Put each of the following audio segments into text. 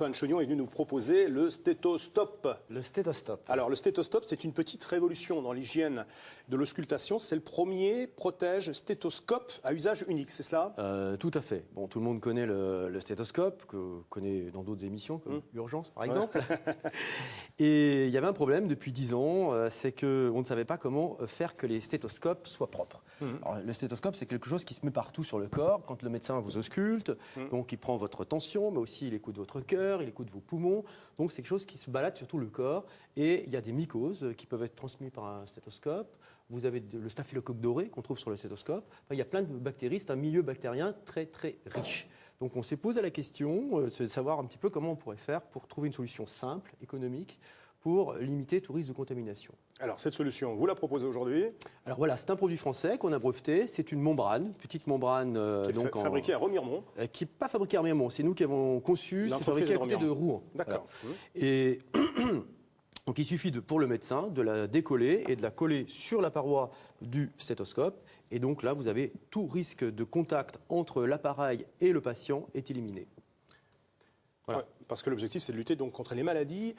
Antoine Chognon est venu nous proposer le stéthoscope. Le stéthoscope. Alors, le stéthoscope, c'est une petite révolution dans l'hygiène de l'auscultation. C'est le premier protège-stéthoscope à usage unique, c'est cela? Tout à fait. Bon, tout le monde connaît le stéthoscope, que connaît dans d'autres émissions, comme Urgence, par exemple. Et il y avait un problème depuis 10 ans, c'est qu'on ne savait pas comment faire que les stéthoscopes soient propres. Alors, le stéthoscope, c'est quelque chose qui se met partout sur le corps quand le médecin vous ausculte. Donc, il prend votre tension, mais aussi il écoute votre cœur, il écoute vos poumons. Donc, c'est quelque chose qui se balade sur tout le corps. Et il y a des mycoses qui peuvent être transmises par un stéthoscope. Vous avez le staphylocoque doré qu'on trouve sur le stéthoscope. Enfin, il y a plein de bactéries. C'est un milieu bactérien très, très riche. Donc, on s'est posé la question de savoir un petit peu comment on pourrait faire pour trouver une solution simple, économique, pour limiter tout risque de contamination. Alors, cette solution, vous la proposez aujourd'hui? Alors voilà, c'est un produit français qu'on a breveté. C'est une membrane, petite membrane fabriquée à Remiremont. Qui n'est pas fabriquée à Remiremont. C'est nous qui avons conçu. C'est fabriqué à côté de Rouen. D'accord. Voilà. Et donc il suffit pour le médecin de la décoller et de la coller sur la paroi du stéthoscope. Et donc là, vous avez tout risque de contact entre l'appareil et le patient est éliminé. Voilà. Ouais, parce que l'objectif, c'est de lutter donc contre les maladies,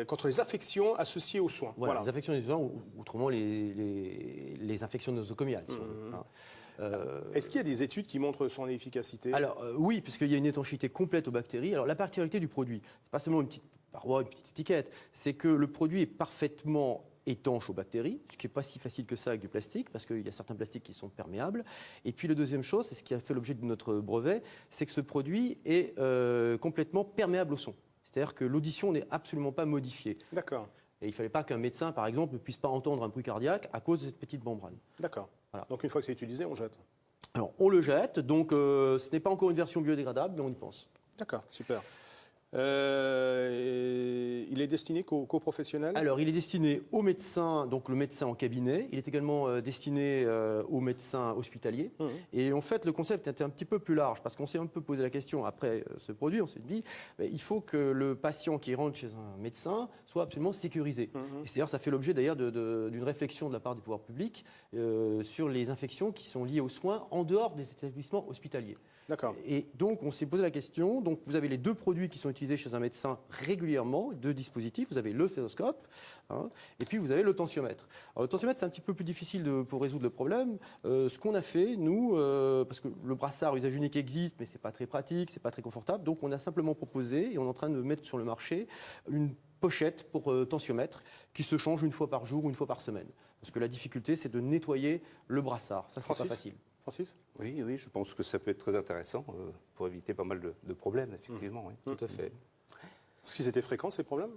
contre les affections associées aux soins. Voilà. Les affections des soins, ou autrement les infections nosocomiales. Si on veut. Est-ce qu'il y a des études qui montrent son efficacité? Alors oui, puisqu'il y a une étanchéité complète aux bactéries. Alors la particularité du produit, c'est pas seulement une petite paroi, une petite étiquette, c'est que le produit est parfaitement étanche aux bactéries, ce qui n'est pas si facile que ça avec du plastique, parce qu'il y a certains plastiques qui sont perméables. Et puis la deuxième chose, c'est ce qui a fait l'objet de notre brevet, c'est que ce produit est complètement perméable au son. C'est-à-dire que l'audition n'est absolument pas modifiée. D'accord. Et il ne fallait pas qu'un médecin, par exemple, ne puisse pas entendre un bruit cardiaque à cause de cette petite membrane. D'accord. Voilà. Donc une fois que c'est utilisé, on jette? Alors on le jette, donc ce n'est pas encore une version biodégradable, mais on y pense. D'accord, super. Il est destiné qu'aux professionnels? Alors, il est destiné aux médecins, donc le médecin en cabinet. Il est également destiné aux médecins hospitaliers. Et en fait, le concept était un petit peu plus large parce qu'on s'est un peu posé la question après ce produit. On s'est dit, il faut que le patient qui rentre chez un médecin soit absolument sécurisé. Et c'est-à-dire, ça fait l'objet d'ailleurs d'une réflexion de la part des pouvoirs publics sur les infections qui sont liées aux soins en dehors des établissements hospitaliers. D'accord. Et donc, on s'est posé la question. Donc, vous avez les deux produits qui sont utilisés chez un médecin régulièrement, deux dispositifs. Vous avez le stéthoscope, et puis vous avez le tensiomètre. Alors, le tensiomètre, c'est un petit peu plus difficile pour résoudre le problème. Ce qu'on a fait, nous, parce que le brassard usage unique existe, mais c'est pas très pratique, c'est pas très confortable. Donc, on a simplement proposé, et on est en train de mettre sur le marché, une pochette pour tensiomètre qui se change une fois par jour ou une fois par semaine. Parce que la difficulté, c'est de nettoyer le brassard. Ça, c'est pas facile. Francis? Oui, je pense que ça peut être très intéressant pour éviter pas mal de problèmes, effectivement. Oui. Tout à fait. Est-ce qu'ils étaient fréquents, ces problèmes?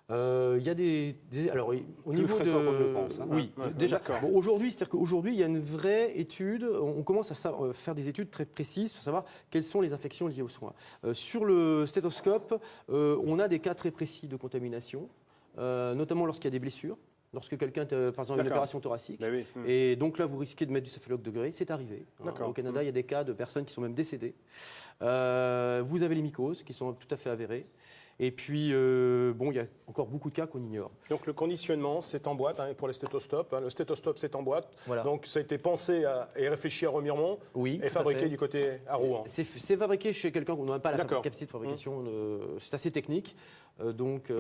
Il y a alors au niveau de, comme je pense, hein. oui, déjà. Bon, aujourd'hui, c'est-à-dire qu'aujourd'hui, il y a une vraie étude. On commence à faire des études très précises pour savoir quelles sont les infections liées aux soins. Sur le stéthoscope, on a des cas très précis de contamination, notamment lorsqu'il y a des blessures. Lorsque quelqu'un, par exemple, une opération thoracique, oui. et donc là, vous risquez de mettre du staphylocoque doré, c'est arrivé. Au Canada, il y a des cas de personnes qui sont même décédées. Vous avez les mycoses qui sont tout à fait avérées. Et puis, bon, il y a encore beaucoup de cas qu'on ignore. Donc le conditionnement, c'est en boîte pour les stéthoscopes. Le stéthoscope, c'est en boîte. Voilà. Donc ça a été pensé et réfléchi à Remiremont et fabriqué du côté à Rouen. C'est fabriqué chez quelqu'un qu'on n'a pas la capacité de fabrication. C'est assez technique. Donc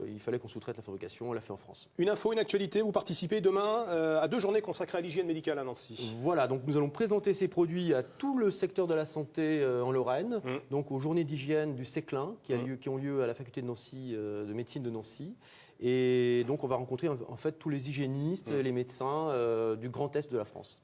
il fallait qu'on sous-traite la fabrication. On l'a fait en France. Une info, une actualité. Vous participez demain à 2 journées consacrées à l'hygiène médicale à Nancy. Voilà. Donc nous allons présenter ces produits à tout le secteur de la santé en Lorraine. Donc aux journées d'hygiène du Séclin qui ont lieu à la faculté de Nancy, de médecine de Nancy. Et donc on va rencontrer en fait tous les hygiénistes, les médecins du Grand Est de la France.